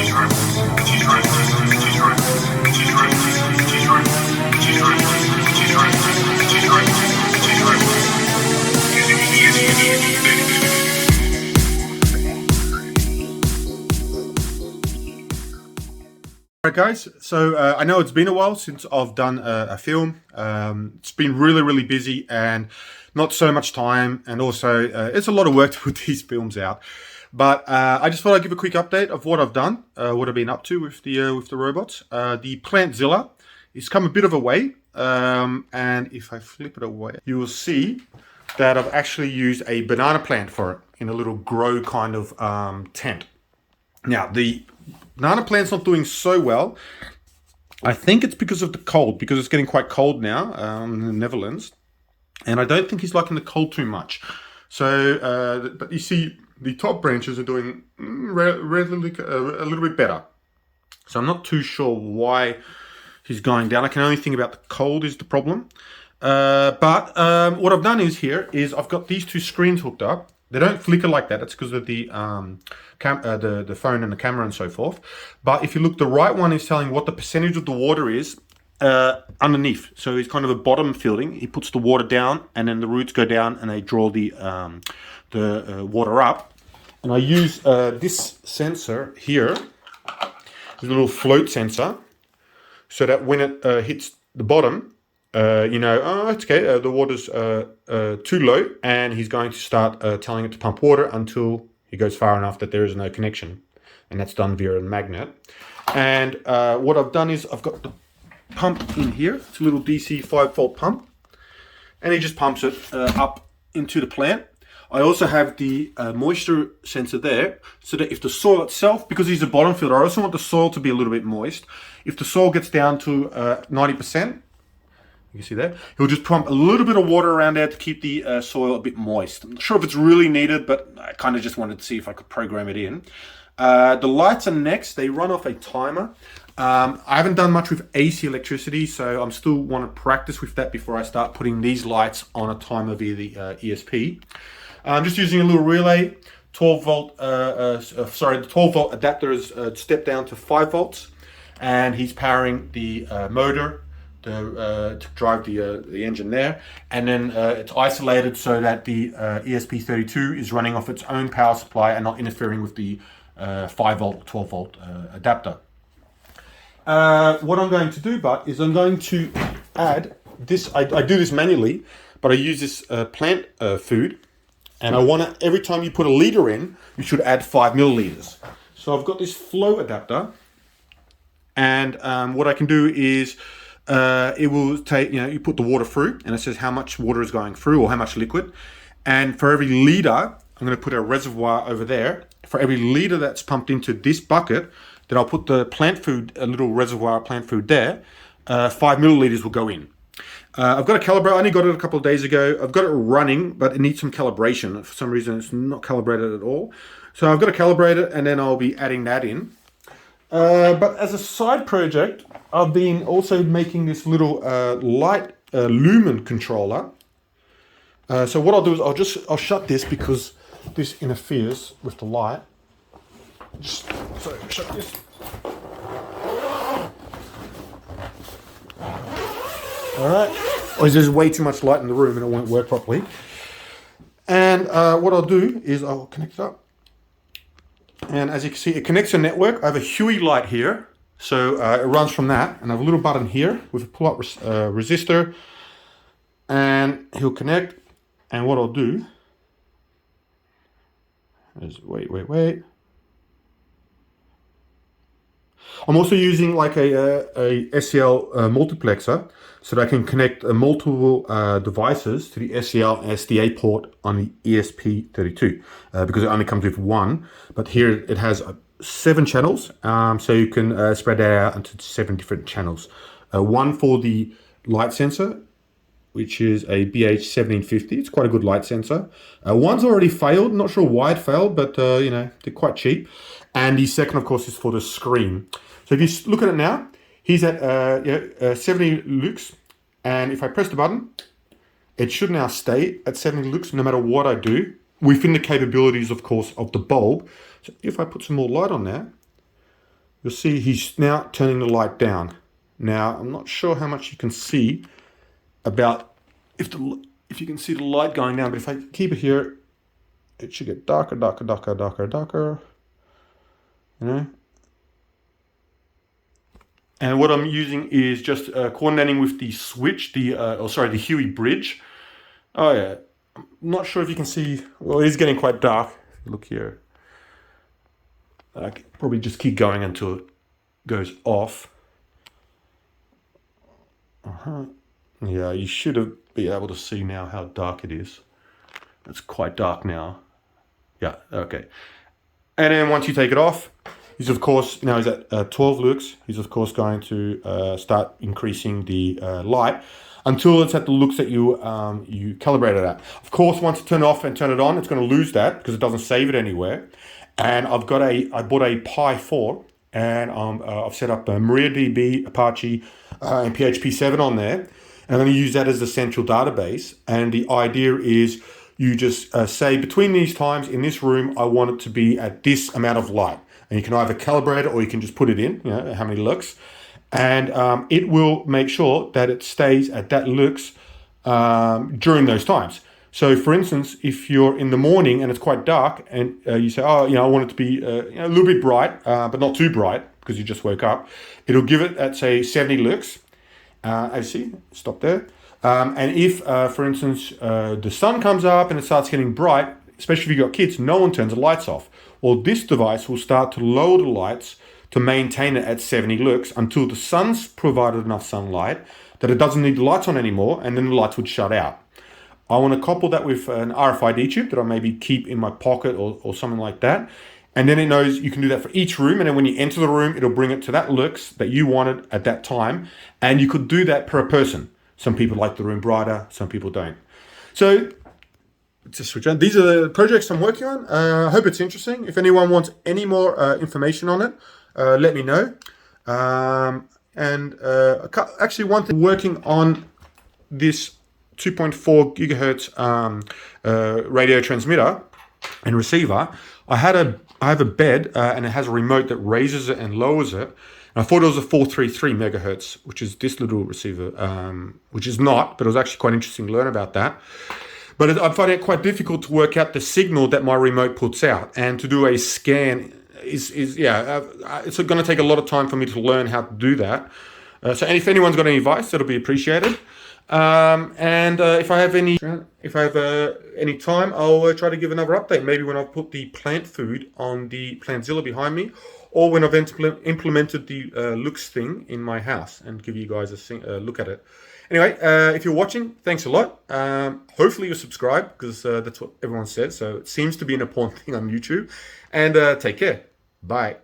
Alright guys, so I know it's been a while since I've done a film. It's been really busy and not so much time, and also it's a lot of work to put these films out. But I just thought I'd give a quick update of what I've done, what I've been up to with the robots. The Plantzilla has come a bit of a way, and if I flip it away, you will see that I've actually used a banana plant for it in a little grow kind of tent. Now the banana plant's not doing so well. I think it's because of the cold, because it's getting quite cold now in the Netherlands, and I don't think he's liking the cold too much. So, but you see, the top branches are doing relatively a little bit better. So I'm not too sure why he's going down. I can only think about the cold is the problem. But what I've done is I've got these two screens hooked up. They don't flicker like that. That's because of the phone and the camera and so forth. But if you look, the right one is telling what the percentage of the water is underneath. So it's kind of a bottom filling. He puts the water down, and then the roots go down, and they draw the water up. And I use this sensor here, this little float sensor, so that when it hits the bottom, you know, oh, it's okay, the water's too low, and he's going to start telling it to pump water until he goes far enough that there is no connection, and that's done via a magnet. And what I've done is I've got the pump in here. It's a little DC 5-volt pump, and he just pumps it up into the plant. I also have the moisture sensor there, so that if the soil itself, because he's a bottom filter, I also want the soil to be a little bit moist. If the soil gets down to 90%, you can see that, he'll just pump a little bit of water around there to keep the soil a bit moist. I'm not sure if it's really needed, but I kind of just wanted to see if I could program it in. The lights are next. They run off a timer. I haven't done much with AC electricity, so I'm still want to practice with that before I start putting these lights on a timer via the ESP. I'm just using a little relay, 12 volt, the 12 volt adapter is stepped down to 5 volts, and he's powering the motor to drive the engine there, and then it's isolated so that the ESP32 is running off its own power supply and not interfering with the 5 volt, 12 volt adapter. What I'm going to do, is I'm going to add this. I do this manually, but I use this plant food, and I want to, every time you put a liter in, you should add 5 milliliters. So I've got this flow adapter, and what I can do is it will take, you put the water through, and it says how much water is going through or how much liquid. And for every liter, I'm going to put a reservoir over there. For every liter that's pumped into this bucket, then I'll put the plant food, a little reservoir of plant food there. 5 milliliters will go in. I've got a calibrator. I only got it a couple of days ago. I've got it running, but it needs some calibration. For some reason, it's not calibrated at all. So I've got to calibrate it, and then I'll be adding that in. But as a side project, I've been also making this little light lumen controller. So what I'll do is I'll shut this because this interferes with the light. So shut this. All right. Or there's way too much light in the room and it won't work properly. And what I'll do is I'll connect it up. And as you can see, it connects to network. I have a Huey light here. So it runs from that. And I have a little button here with a pull-up resistor. And he'll connect. And what I'll do is, wait. I'm also using like a SEL multiplexer so that I can connect multiple devices to the SEL SDA port on the ESP32 because it only comes with one. But here it has 7 channels, so you can spread that out into 7 different channels. One for the light sensor, which is a BH1750. It's quite a good light sensor. One's already failed. Not sure why it failed, but they're quite cheap. And the second, of course, is for the screen. So if you look at it now, he's at 70 lux, and if I press the button, it should now stay at 70 lux no matter what I do, within the capabilities, of course, of the bulb. So if I put some more light on there, you'll see he's now turning the light down. Now, I'm not sure how much you can see about if you can see the light going down, but if I keep it here, it should get darker, darker, darker, darker, darker. You know? And what I'm using is just coordinating with the switch, the Huey bridge. Oh yeah, I'm not sure if you can see, well, it is getting quite dark. Look here. I could probably just keep going until it goes off. Yeah, you should be able to see now how dark it is. It's quite dark now. Yeah, okay. And then once you take it off, he's of course, now he's at 12 lux. He's of course going to start increasing the light until it's at the lux that you calibrated at. Of course, once you turn it off and turn it on, it's going to lose that because it doesn't save it anywhere. And I bought a Pi 4, and I've set up MariaDB, Apache, and PHP 7 on there. And I'm going to use that as the central database. And the idea is you just say between these times in this room, I want it to be at this amount of light. And you can either calibrate it or you can just put it in, you know, how many lux. And it will make sure that it stays at that lux during those times. So for instance, if you're in the morning and it's quite dark and you say, oh, you know, I want it to be a little bit bright, but not too bright because you just woke up, it'll give it at say 70 lux. As you see, stop there. And if, for instance, the sun comes up and it starts getting bright, especially if you've got kids, no one turns the lights off. Well, this device will start to lower the lights to maintain it at 70 lux until the sun's provided enough sunlight that it doesn't need the lights on anymore, and then the lights would shut out. I want to couple that with an RFID chip that I maybe keep in my pocket or something like that. And then it knows you can do that for each room. And then when you enter the room, it'll bring it to that lux that you wanted at that time. And you could do that per person. Some people like the room brighter, some people don't. So to switch on, these are the projects I'm working on. I hope it's interesting. If anyone wants any more information on it, let me know. Actually, one thing, working on this 2.4 gigahertz radio transmitter and receiver, I have a bed and it has a remote that raises it and lowers it. And I thought it was a 433 megahertz, which is this little receiver, which is not, but it was actually quite interesting to learn about that. But I find it quite difficult to work out the signal that my remote puts out, and to do a scan it's going to take a lot of time for me to learn how to do that. So if anyone's got any advice, that'll be appreciated. If I have any time, I'll try to give another update. Maybe when I've put the plant food on the Plantzilla behind me, or when I've implemented the lux thing in my house, and give you guys a look at it. Anyway, if you're watching, thanks a lot. Hopefully you'll subscribe, because that's what everyone said. So it seems to be an important thing on YouTube. And take care. Bye.